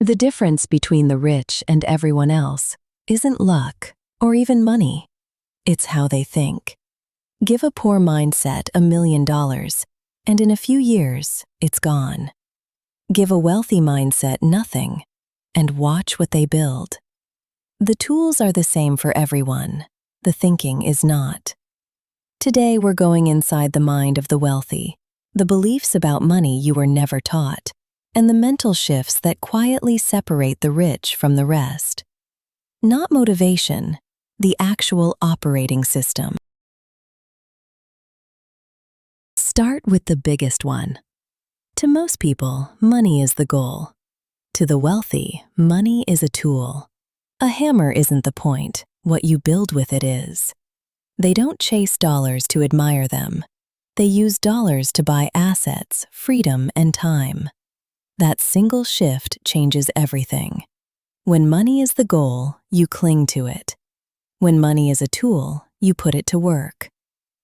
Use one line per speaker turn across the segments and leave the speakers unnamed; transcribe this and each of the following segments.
The difference between the rich and everyone else isn't luck or even money. It's how they think. Give a poor mindset $1,000,000, and in a few years, it's gone. Give a wealthy mindset nothing, and watch what they build. The tools are the same for everyone. The thinking is not. Today, we're going inside the mind of the wealthy, the beliefs about money you were never taught, and the mental shifts that quietly separate the rich from the rest. Not motivation, the actual operating system. Start with the biggest one. To most people, money is the goal. To the wealthy, money is a tool. A hammer isn't the point, what you build with it is. They don't chase dollars to admire them. They use dollars to buy assets, freedom, and time. That single shift changes everything. When money is the goal, you cling to it. When money is a tool, you put it to work.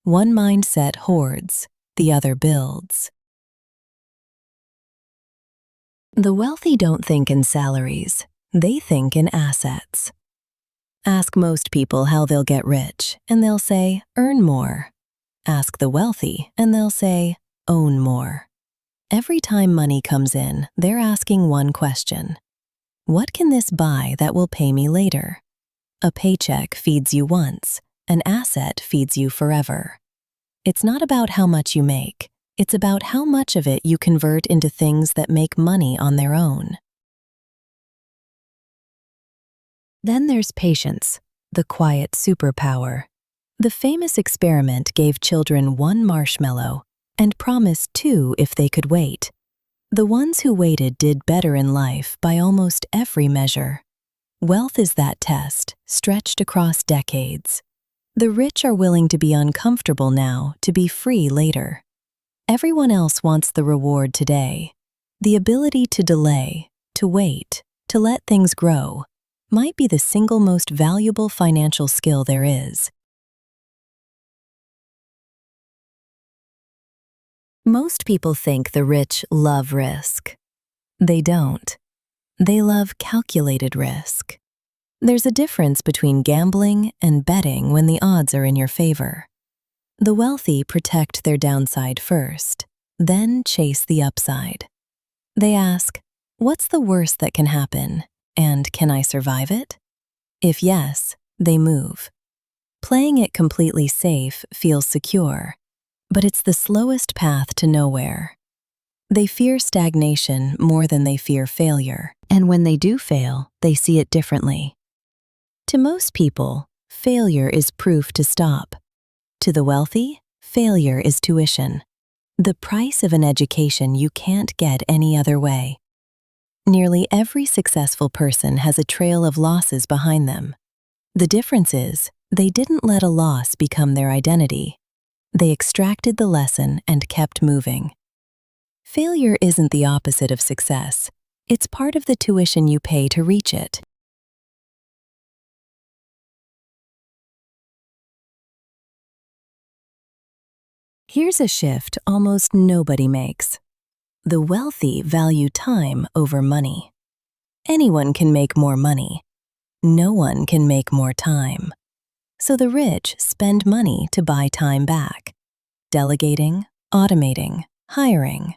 One mindset hoards, the other builds. The wealthy don't think in salaries, they think in assets. Ask most people how they'll get rich, and they'll say, earn more. Ask the wealthy, and they'll say, own more. Every time money comes in, they're asking one question. What can this buy that will pay me later? A paycheck feeds you once, an asset feeds you forever. It's not about how much you make, it's about how much of it you convert into things that make money on their own. Then there's patience, the quiet superpower. The famous experiment gave children 1 marshmallow and promised 2 if they could wait. The ones who waited did better in life by almost every measure. Wealth is that test, stretched across decades. The rich are willing to be uncomfortable now to be free later. Everyone else wants the reward today. The ability to delay, to wait, to let things grow, might be the single most valuable financial skill there is. Most people think the rich love risk. They don't. They love calculated risk. There's a difference between gambling and betting when the odds are in your favor. The wealthy protect their downside first, then chase the upside. They ask, what's the worst that can happen, and can I survive it? If yes, they move. Playing it completely safe feels secure, but it's the slowest path to nowhere. They fear stagnation more than they fear failure, and when they do fail, they see it differently. To most people, failure is proof to stop. To the wealthy, failure is tuition, the price of an education you can't get any other way. Nearly every successful person has a trail of losses behind them. The difference is, they didn't let a loss become their identity. They extracted the lesson and kept moving. Failure isn't the opposite of success. It's part of the tuition you pay to reach it. Here's a shift almost nobody makes. The wealthy value time over money. Anyone can make more money. No one can make more time. So the rich spend money to buy time back. Delegating, automating, hiring.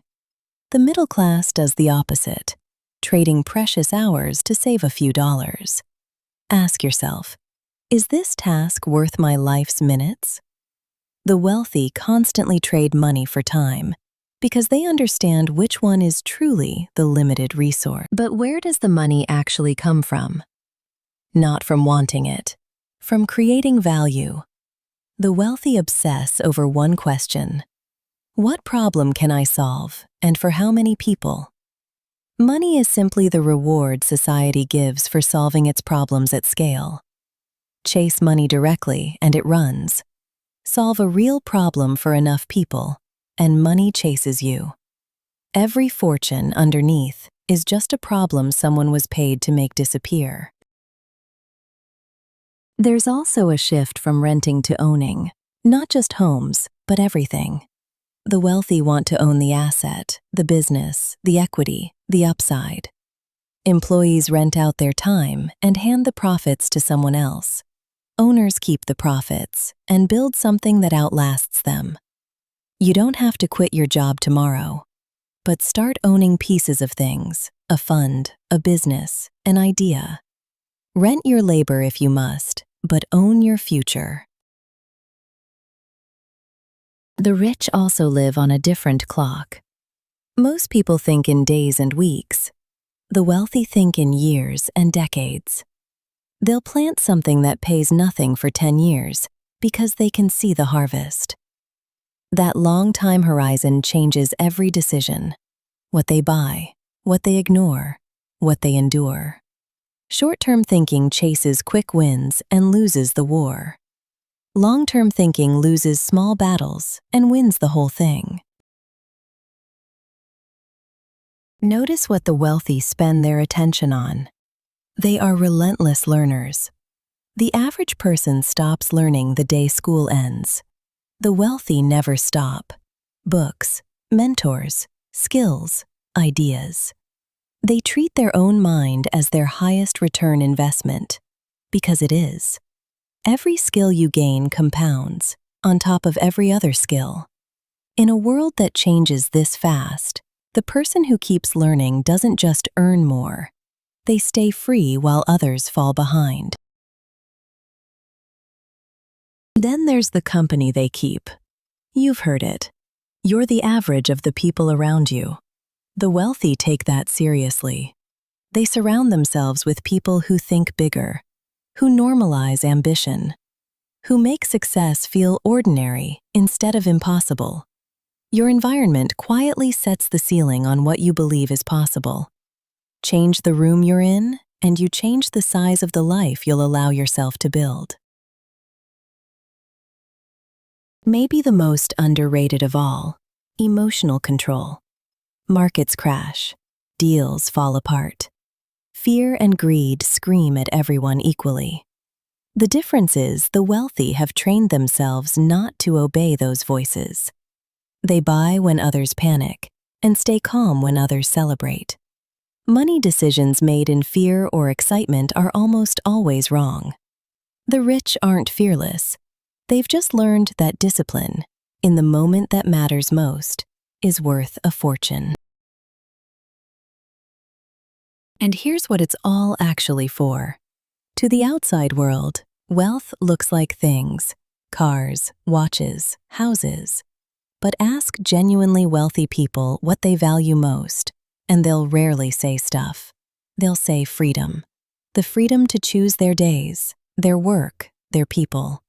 The middle class does the opposite, trading precious hours to save a few dollars. Ask yourself, is this task worth my life's minutes? The wealthy constantly trade money for time because they understand which one is truly the limited resource. But where does the money actually come from? Not from wanting it, from creating value. The wealthy obsess over one question: what problem can I solve, and for how many people? Money is simply the reward society gives for solving its problems at scale. Chase money directly, and it runs. Solve a real problem for enough people, and money chases you. Every fortune underneath is just a problem someone was paid to make disappear. There's also a shift from renting to owning, not just homes, but everything. The wealthy want to own the asset, the business, the equity, the upside. Employees rent out their time and hand the profits to someone else. Owners keep the profits and build something that outlasts them. You don't have to quit your job tomorrow, but start owning pieces of things, a fund, a business, an idea. Rent your labor if you must, but own your future. The rich also live on a different clock. Most people think in days and weeks. The wealthy think in years and decades. They'll plant something that pays nothing for 10 years because they can see the harvest. That long time horizon changes every decision: what they buy, what they ignore, what they endure. Short-term thinking chases quick wins and loses the war. Long-term thinking loses small battles and wins the whole thing. Notice what the wealthy spend their attention on. They are relentless learners. The average person stops learning the day school ends. The wealthy never stop. Books, mentors, skills, ideas. They treat their own mind as their highest return investment, because it is. Every skill you gain compounds on top of every other skill. In a world that changes this fast, the person who keeps learning doesn't just earn more. They stay free while others fall behind. Then there's the company they keep. You've heard it. You're the average of the people around you. The wealthy take that seriously. They surround themselves with people who think bigger, who normalize ambition, who make success feel ordinary instead of impossible. Your environment quietly sets the ceiling on what you believe is possible. Change the room you're in, and you change the size of the life you'll allow yourself to build. Maybe the most underrated of all, emotional control. Markets crash, deals fall apart. Fear and greed scream at everyone equally. The difference is the wealthy have trained themselves not to obey those voices. They buy when others panic and stay calm when others celebrate. Money decisions made in fear or excitement are almost always wrong. The rich aren't fearless. They've just learned that discipline, in the moment that matters most, is worth a fortune. And here's what it's all actually for. To the outside world, wealth looks like things: cars, watches, houses. But ask genuinely wealthy people what they value most, and they'll rarely say stuff. They'll say freedom. The freedom to choose their days, their work, their people.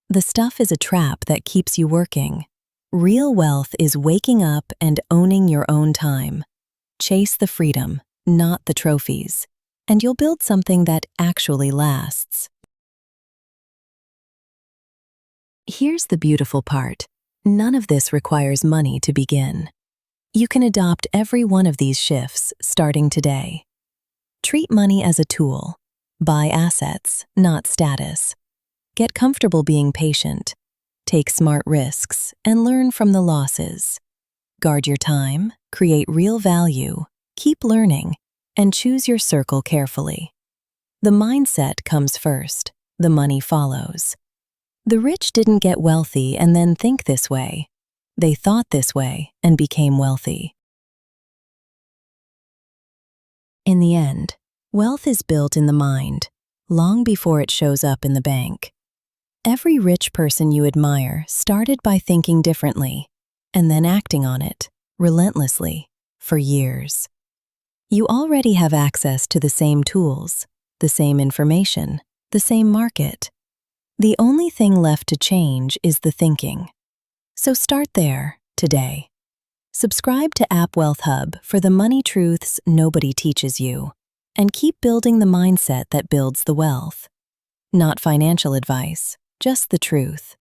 The stuff is a trap that keeps you working. Real wealth is waking up and owning your own time. Chase the freedom, not the trophies, and you'll build something that actually lasts. Here's the beautiful part. None of this requires money to begin. You can adopt every one of these shifts starting today. Treat money as a tool. Buy assets, not status. Get comfortable being patient. Take smart risks and learn from the losses. Guard your time, create real value, keep learning, and choose your circle carefully. The mindset comes first, the money follows. The rich didn't get wealthy and then think this way. They thought this way and became wealthy. In the end, wealth is built in the mind, long before it shows up in the bank. Every rich person you admire started by thinking differently and then acting on it, relentlessly, for years. You already have access to the same tools, the same information, the same market. The only thing left to change is the thinking. So start there, today. Subscribe to App Wealth Hub for the money truths nobody teaches you, and keep building the mindset that builds the wealth. Not financial advice, just the truth.